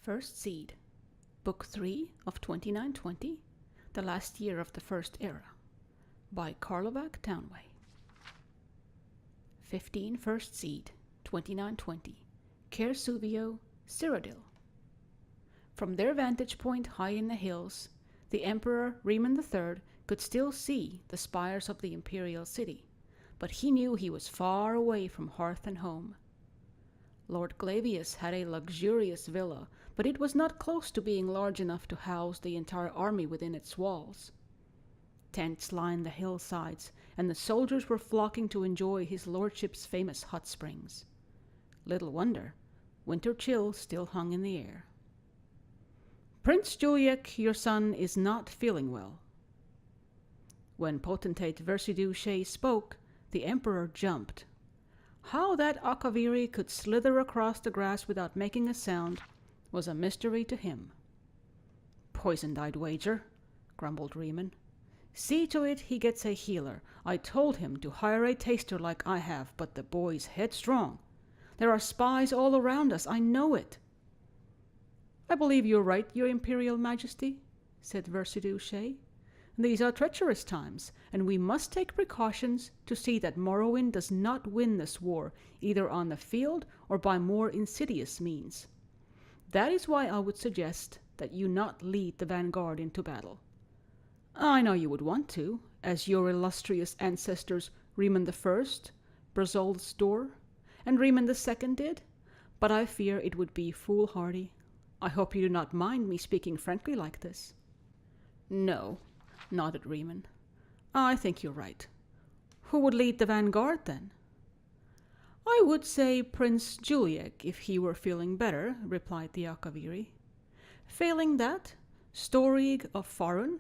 First Seed, Book 3 of 2920, The Last Year of the First Era, by Carlovac Townway. 15 First Seed, 2920, Cair Suvio, Cyrodiil. From their vantage point high in the hills, the Emperor Riemann III could still see the spires of the imperial city, but he knew he was far away from hearth and home. Lord Glavius had a luxurious villa, but it was not close to being large enough to house the entire army within its walls. Tents lined the hillsides, and the soldiers were flocking to enjoy his lordship's famous hot springs. Little wonder, winter chill still hung in the air. "Prince Juliac, your son, is not feeling well." When Potentate Versidue spoke, the Emperor jumped. How that Akaviri could slither across the grass without making a sound was a mystery to him. "Poisoned, I'd wager," grumbled Riemann. "See to it he gets a healer. I told him to hire a taster like I have, but the boy's headstrong. There are spies all around us, I know it." "I believe you're right, your Imperial Majesty," said Versidue. "These are treacherous times, and we must take precautions to see that Morrowind does not win this war, either on the field or by more insidious means. That is why I would suggest that you not lead the vanguard into battle. I know you would want to, as your illustrious ancestors Riemann I, Brazol's Door, and Riemann II did, but I fear it would be foolhardy. I hope you do not mind me speaking frankly like this." "No," nodded Riemann. "I think you're right. Who would lead the vanguard, then?" "I would say Prince Juliac, if he were feeling better," replied the Akaviri. "Failing that, Storig of Farun,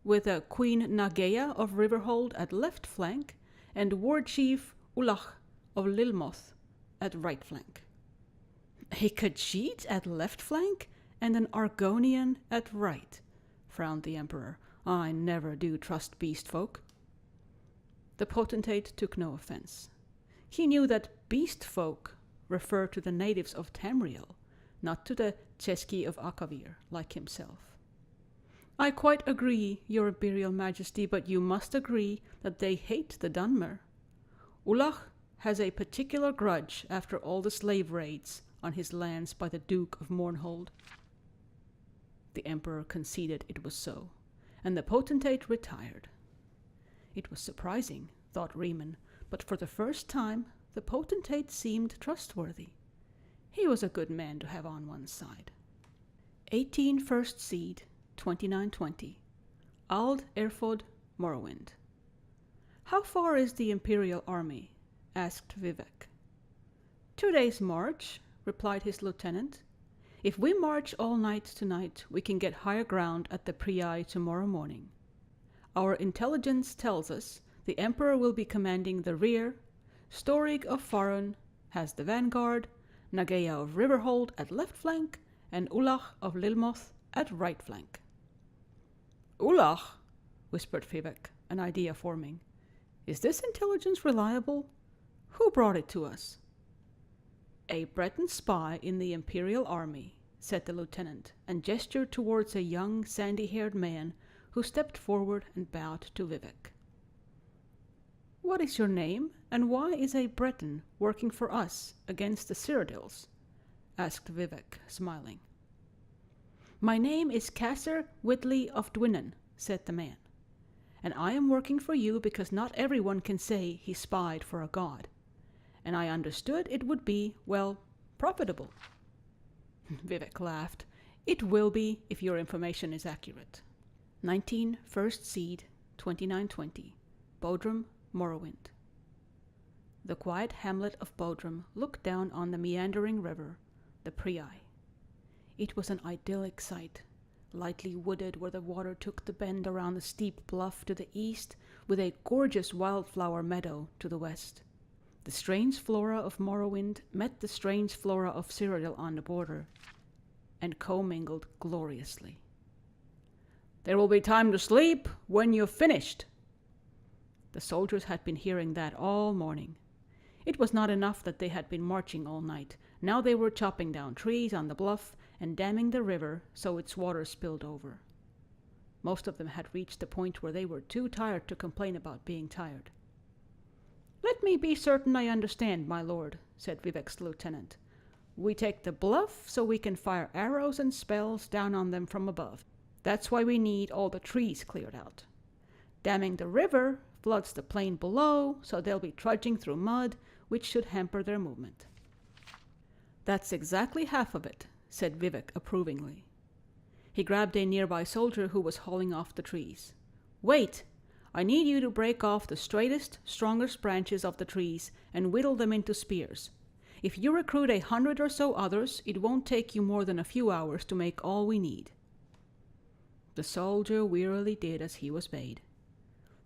with Queen Nagea of Riverhold at left flank, and War Chief Ulach of Lilmoth at right flank." "A Khajiit at left flank, and an Argonian at right," frowned the Emperor. "I never do trust beast folk." The potentate took no offense. He knew that beast folk referred to the natives of Tamriel, not to the Chesky of Akavir, like himself. "I quite agree, your Imperial Majesty, but you must agree that they hate the Dunmer. Ulach has a particular grudge after all the slave raids on his lands by the Duke of Mournhold." The Emperor conceded it was so, and the potentate retired. It was surprising, thought Riemann, but for the first time the potentate seemed trustworthy. He was a good man to have on one's side. 18 First Seed, 2920, Ald Erfod, Morrowind. "How far is the Imperial army?" asked Vivek. 2 days' march," replied his lieutenant. "If we march all night tonight, we can get higher ground at the Priai tomorrow morning. Our intelligence tells us the Emperor will be commanding the rear, Storig of Farun has the vanguard, Nagea of Riverhold at left flank, and Ulach of Lilmoth at right flank." "Ulach?" whispered Vivek, an idea forming. "Is this intelligence reliable? Who brought it to us?" "A Breton spy in the Imperial army," said the lieutenant, and gestured towards a young, sandy-haired man who stepped forward and bowed to Vivek. "What is your name, and why is a Breton working for us against the Cyrodiils?" asked Vivek, smiling. "My name is Casser Whitley of Dwinnen," said the man, "and I am working for you because not everyone can say he spied for a god. And I understood it would be, well, profitable." Vivek laughed. "It will be if your information is accurate." 19 First Seed, 2920, Bodrum, Morrowind. The quiet hamlet of Bodrum looked down on the meandering river, the Priai. It was an idyllic sight, lightly wooded where the water took the bend around the steep bluff to the east, with a gorgeous wildflower meadow to the west. The strange flora of Morrowind met the strange flora of Cyrodiil on the border, and commingled gloriously. "There will be time to sleep when you've finished." The soldiers had been hearing that all morning. It was not enough that they had been marching all night. Now they were chopping down trees on the bluff and damming the river so its water spilled over. Most of them had reached the point where they were too tired to complain about being tired. "Let me be certain I understand, my lord," said Vivek's lieutenant. "We take the bluff so we can fire arrows and spells down on them from above. That's why we need all the trees cleared out. Damming the river floods the plain below, so they'll be trudging through mud, which should hamper their movement." "That's exactly half of it," said Vivek approvingly. He grabbed a nearby soldier who was hauling off the trees. "Wait! I need you to break off the straightest, strongest branches of the trees and whittle them into spears. If you recruit 100 or so others, it won't take you more than a few hours to make all we need." The soldier wearily did as he was bade.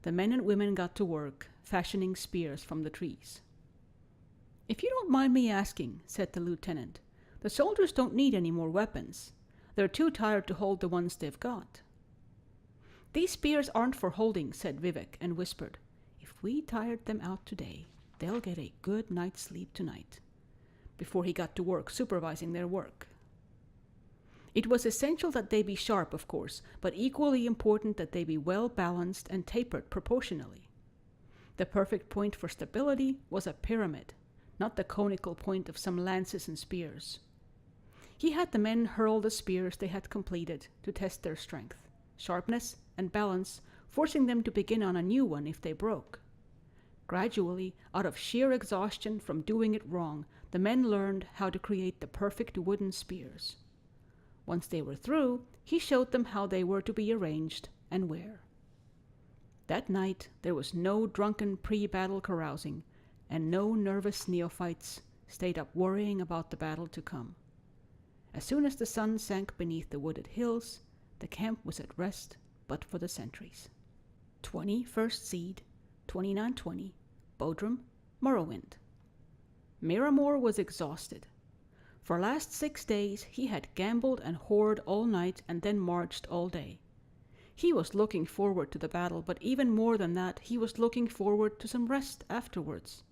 The men and women got to work, fashioning spears from the trees. "If you don't mind me asking," said the lieutenant, "the soldiers don't need any more weapons. They're too tired to hold the ones they've got." "These spears aren't for holding," said Vivek, and whispered, "If we tired them out today, they'll get a good night's sleep tonight," before he got to work supervising their work. It was essential that they be sharp, of course, but equally important that they be well balanced and tapered proportionally. The perfect point for stability was a pyramid, not the conical point of some lances and spears. He had the men hurl the spears they had completed to test their strength, sharpness, and balance, forcing them to begin on a new one if they broke. Gradually, out of sheer exhaustion from doing it wrong, the men learned how to create the perfect wooden spears. Once they were through, he showed them how they were to be arranged and where. That night, there was no drunken pre-battle carousing, and no nervous neophytes stayed up worrying about the battle to come. As soon as the sun sank beneath the wooded hills, the camp was at rest but for the sentries. 20 First Seed, 2920, Bodrum, Morrowind. Miramor was exhausted. For last 6 days he had gambled and whored all night and then marched all day. He was looking forward to the battle, but even more than that, he was looking forward to some rest afterwards.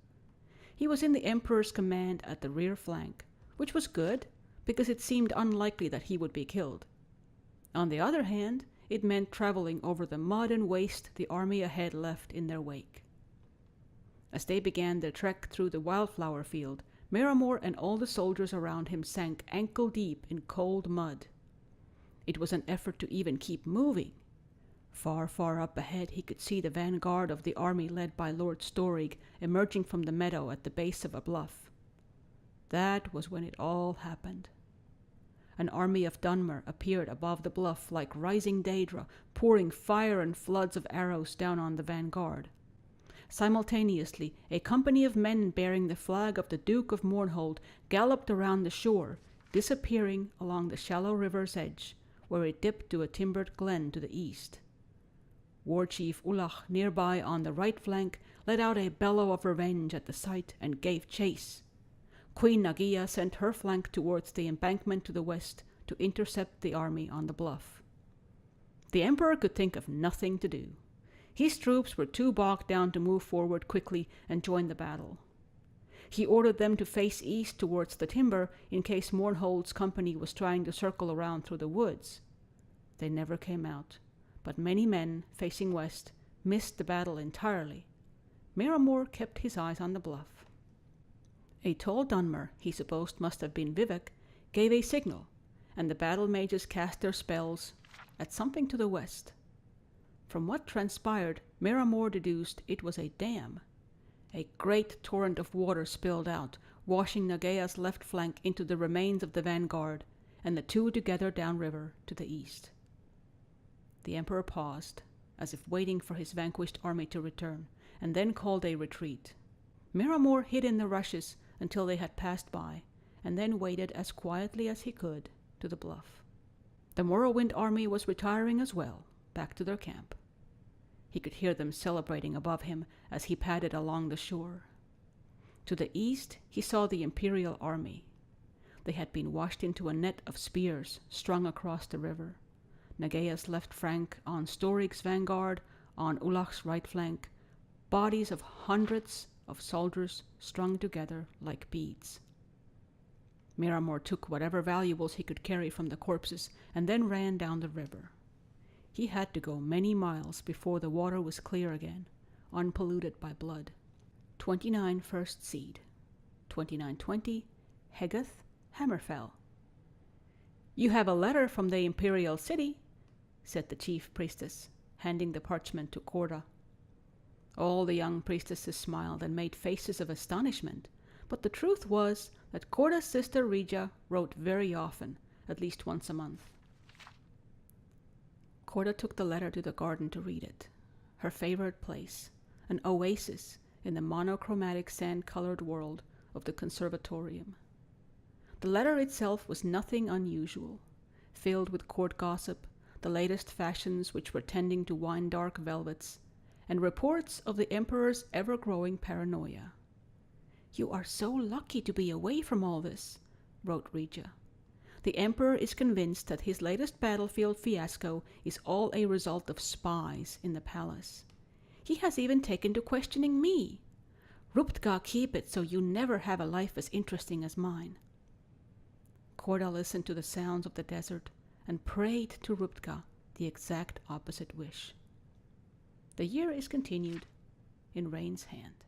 He was in the Emperor's command at the rear flank, which was good, because it seemed unlikely that he would be killed. On the other hand, it meant traveling over the mud and waste the army ahead left in their wake. As they began their trek through the wildflower field, Miramor and all the soldiers around him sank ankle-deep in cold mud. It was an effort to even keep moving. Far, far up ahead he could see the vanguard of the army led by Lord Storig emerging from the meadow at the base of a bluff. That was when it all happened. An army of Dunmer appeared above the bluff like rising Daedra, pouring fire and floods of arrows down on the vanguard. Simultaneously, a company of men bearing the flag of the Duke of Mournhold galloped around the shore, disappearing along the shallow river's edge, where it dipped to a timbered glen to the east. War Chief Ulach, nearby on the right flank, let out a bellow of revenge at the sight and gave chase. Queen Nagia sent her flank towards the embankment to the west to intercept the army on the bluff. The Emperor could think of nothing to do. His troops were too bogged down to move forward quickly and join the battle. He ordered them to face east towards the timber in case Mournhold's company was trying to circle around through the woods. They never came out, but many men, facing west, missed the battle entirely. Miramor kept his eyes on the bluff. A tall Dunmer, he supposed must have been Vivek, gave a signal, and the battle mages cast their spells at something to the west. From what transpired, Miramor deduced it was a dam. A great torrent of water spilled out, washing Nagaea's left flank into the remains of the vanguard, and the two together downriver to the east. The Emperor paused, as if waiting for his vanquished army to return, and then called a retreat. Miramor hid in the rushes until they had passed by, and then waded as quietly as he could to the bluff. The Morrowind army was retiring as well, back to their camp. He could hear them celebrating above him as he padded along the shore. To the east, he saw the Imperial army. They had been washed into a net of spears strung across the river. Nagaea's left flank on Storig's vanguard, on Ulach's right flank, bodies of hundreds of soldiers strung together like beads. Miramor took whatever valuables he could carry from the corpses and then ran down the river. He had to go many miles before the water was clear again, unpolluted by blood. 29 First Seed. 2920 Hegath, Hammerfell. "You have a letter from the Imperial City," said the chief priestess, handing the parchment to Corda. All the young priestesses smiled and made faces of astonishment, but the truth was that Corda's sister Regia wrote very often, at least once a month. Corda took the letter to the garden to read it, her favorite place, an oasis in the monochromatic sand-colored world of the conservatorium. The letter itself was nothing unusual, filled with court gossip, the latest fashions which were tending to wine-dark velvets, and reports of the Emperor's ever-growing paranoia. "You are so lucky to be away from all this," wrote Regia. "The Emperor is convinced that his latest battlefield fiasco is all a result of spies in the palace. He has even taken to questioning me. Ruptga, keep it so you never have a life as interesting as mine." Corda listened to the sounds of the desert and prayed to Ruptga the exact opposite wish. The year is continued in Rain's hand.